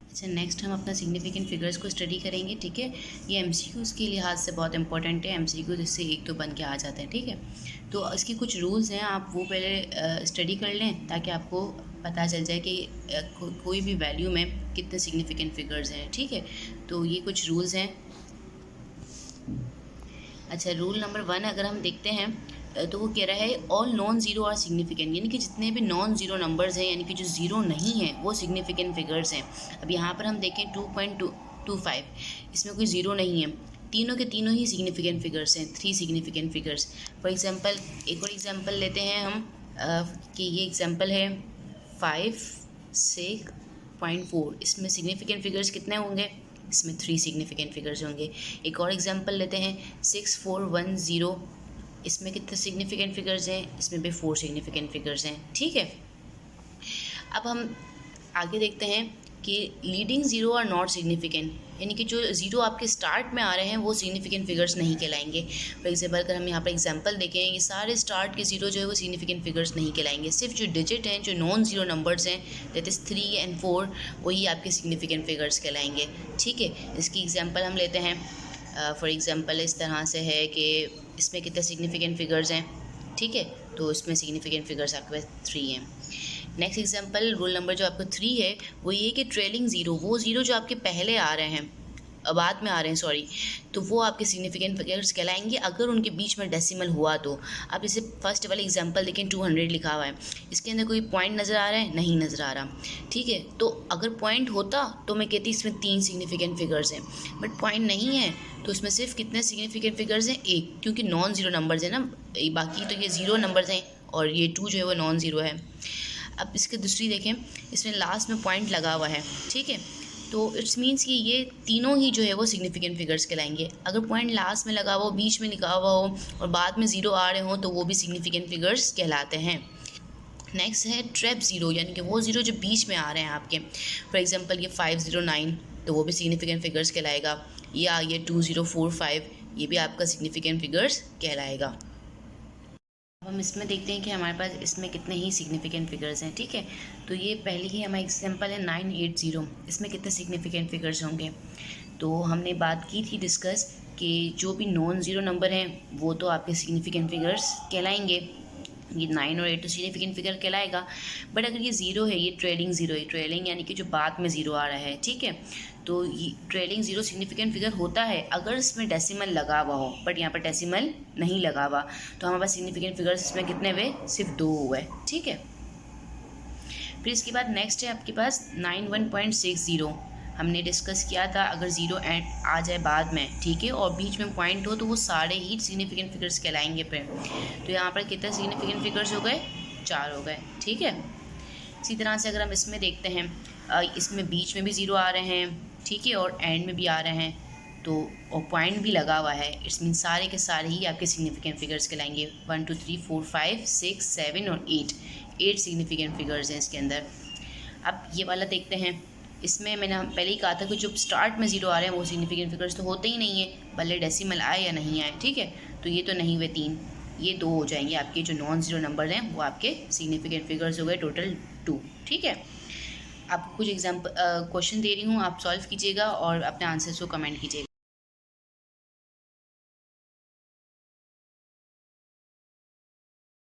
अच्छा, नेक्स्ट हम अपना सिग्निफिकेंट फिगर्स को स्टडी करेंगे, ठीक है। ये एमसीक्यूज़ के लिहाज से बहुत इंपॉर्टेंट है, एमसीक्यूज़ इससे एक तो बन के आ जाते हैं, ठीक है। तो इसकी कुछ रूल्स हैं, आप वो पहले स्टडी कर लें ताकि आपको पता चल जाए कि कोई भी वैल्यू में कितने सिग्निफिकेंट फिगर्स हैं, ठीक है। तो ये कुछ रूल्स हैं। अच्छा, रूल नंबर 1 अगर हम देखते हैं तो वो कह रहा है all non zero are significant, यानी कि जितने भी नॉन ज़ीरो नंबर्स हैं, यानी कि जो ज़ीरो नहीं है, वो सिग्निफिकेंट फिगर्स हैं। अब यहाँ पर हम देखें 2.25, इसमें कोई ज़ीरो नहीं है, तीनों के तीनों ही सिग्निफिकेंट फिगर्स हैं, 3 सिग्निफिकेंट फिगर्स। फॉर एग्जांपल एक और एग्जांपल लेते हैं हम कि ये एग्जांपल है 5.6.4, इसमें सिग्निफिकेंट फिगर्स कितने होंगे? इसमें 3 सिग्निफिकेंट फिगर्स होंगे। एक और एग्जांपल लेते हैं 6.4.10, इसमें कितने सिग्निफिकेंट फिगर्स हैं? इसमें भी 4 सिग्निफिकेंट फिगर्स हैं, ठीक है। अब हम आगे देखते हैं कि leading zero are not significant, यानी कि जो ज़ीरो आपके स्टार्ट में आ रहे हैं वो सिग्निफिकेंट फिगर्स नहीं कहलाएंगे। फॉर एग्जाम्पल अगर हम यहाँ पर एग्जाम्पल देखें, ये सारे स्टार्ट के ज़ीरो जो है वो सिग्निफिकेंट फिगर्स नहीं कहलाएंगे, सिर्फ जो डिजिट हैं, जो नॉन ज़ीरो नंबर्स हैं, दैट इज़ 3 और 4, वही आपके सिग्निफिकेंट फिगर्स कहलाएंगे, ठीक है। इसकी एग्जाम्पल हम लेते हैं। फॉर एग्जाम्पल इस तरह से है कि इसमें कितने सिग्निफिकेंट फिगर्स हैं, ठीक है। तो इसमें सिग्निफिकेंट फिगर्स आपके पास 3 हैं। नेक्स्ट एग्जांपल, रूल नंबर जो आपको 3 है वो ये कि ट्रेलिंग ज़ीरो, वो ज़ीरो जो आपके पहले आ रहे हैं, बाद में आ रहे हैं, सॉरी, तो वो आपके सिग्निफिकेंट फिगर्स कहलाएंगे अगर उनके बीच में डेसिमल हुआ तो। आप जैसे फर्स्ट वाले एग्जांपल देखें, 200 लिखा हुआ है, इसके अंदर कोई पॉइंट नज़र आ रहा है? नहीं नज़र आ रहा, ठीक है। तो अगर पॉइंट होता तो मैं कहती इसमें 3 सिग्निफिकेंट फिगर्स हैं, बट पॉइंट नहीं है तो इसमें सिर्फ कितने सिग्निफिकेंट फिगर्स हैं? 1, क्योंकि नॉन ज़ीरो नंबर्स हैं ना, बाकी तो ये ज़ीरो नंबर्स हैं और ये 2 जो है वो नॉन ज़ीरो है। अब इसके दूसरी देखें, इसमें लास्ट में पॉइंट लगा हुआ है, ठीक है। तो इट्स मीन्स कि ये तीनों ही जो है वो सिग्निफिकेंट फिगर्स कहलाएंगे। अगर पॉइंट लास्ट में लगा हुआ हो, बीच में लिखा हुआ हो और बाद में ज़ीरो आ रहे हो तो वो भी सिग्निफिकेंट फिगर्स कहलाते हैं। नेक्स्ट है ट्रैप ज़ीरो, यानी कि वो ज़ीरो जो बीच में आ रहे हैं आपके। फॉर एग्जांपल ये 509, तो वो भी सिग्निफिकेंट फिगर्स कहलाएगा, या ये 2045, ये भी आपका सिग्निफिकेंट फिगर्स कहलाएगा। हम इसमें देखते हैं कि हमारे पास इसमें कितने ही सिग्निफिकेंट फिगर्स हैं, ठीक है। तो ये पहले ही हमारा एग्जांपल है 980, इसमें कितने सिग्निफिकेंट फिगर्स होंगे? तो हमने बात की थी डिस्कस कि जो भी नॉन ज़ीरो नंबर हैं वो तो आपके सिग्निफिकेंट फिगर्स कहलाएंगे, ये 9 और 8 तो सिग्निफिकेंट फिगर कहलाएगा। बट अगर ये ज़ीरो है, ये ट्रेलिंग ज़ीरो है, ट्रेलिंग यानी कि जो बाद में ज़ीरो आ रहा है, ठीक है। तो ये ट्रेलिंग ज़ीरो सिग्निफिकेंट फिगर होता है अगर इसमें डेसिमल लगा हुआ हो, बट यहाँ पर डेसिमल नहीं लगा हुआ, तो हमारे पास सिग्निफिकेंट फिगर्स इसमें कितने हुए? सिर्फ 2 हुए, ठीक है। फिर इसके बाद नेक्स्ट है आपके पास 91.60, हमने डिस्कस किया था अगर ज़ीरो आ जाए बाद में, ठीक है, और बीच में पॉइंट हो तो वो सारे ही सिग्निफिकेंट फिगर्स कहलाएंगे फिर। तो यहाँ पर कितने सिग्निफिकेंट फिगर्स हो गए? 4 हो गए, ठीक है। इसी तरह से अगर हम इसमें देखते हैं, इसमें बीच में भी ज़ीरो आ रहे हैं, ठीक है, और एंड में भी आ रहे हैं, तो और पॉइंट भी लगा हुआ है, इट्स मीन सारे के सारे ही आपके सिग्निफिकेंट फिगर्स कहलाएंगे। 1 2 3 4 5 6 7 और 8 सिग्निफिकेंट फिगर्स हैं इसके अंदर। अब ये वाला देखते हैं, इसमें मैंने पहले ही कहा था कि जो स्टार्ट में ज़ीरो आ रहे हैं वो सिग्निफिकेंट फिगर्स तो होते ही नहीं है, भले डेसिमल आए या नहीं आए, ठीक है। तो ये तो नहीं हुए 3, ये 2 हो जाएंगे आपके जो नॉन ज़ीरो नंबर हैं, वो आपके सिग्निफिकेंट फिगर्स हो गए टोटल 2, ठीक है। आपको कुछ एग्जाम्पल क्वेश्चन दे रही हूँ, आप सॉल्व कीजिएगा और अपने आंसर्स को कमेंट कीजिएगा।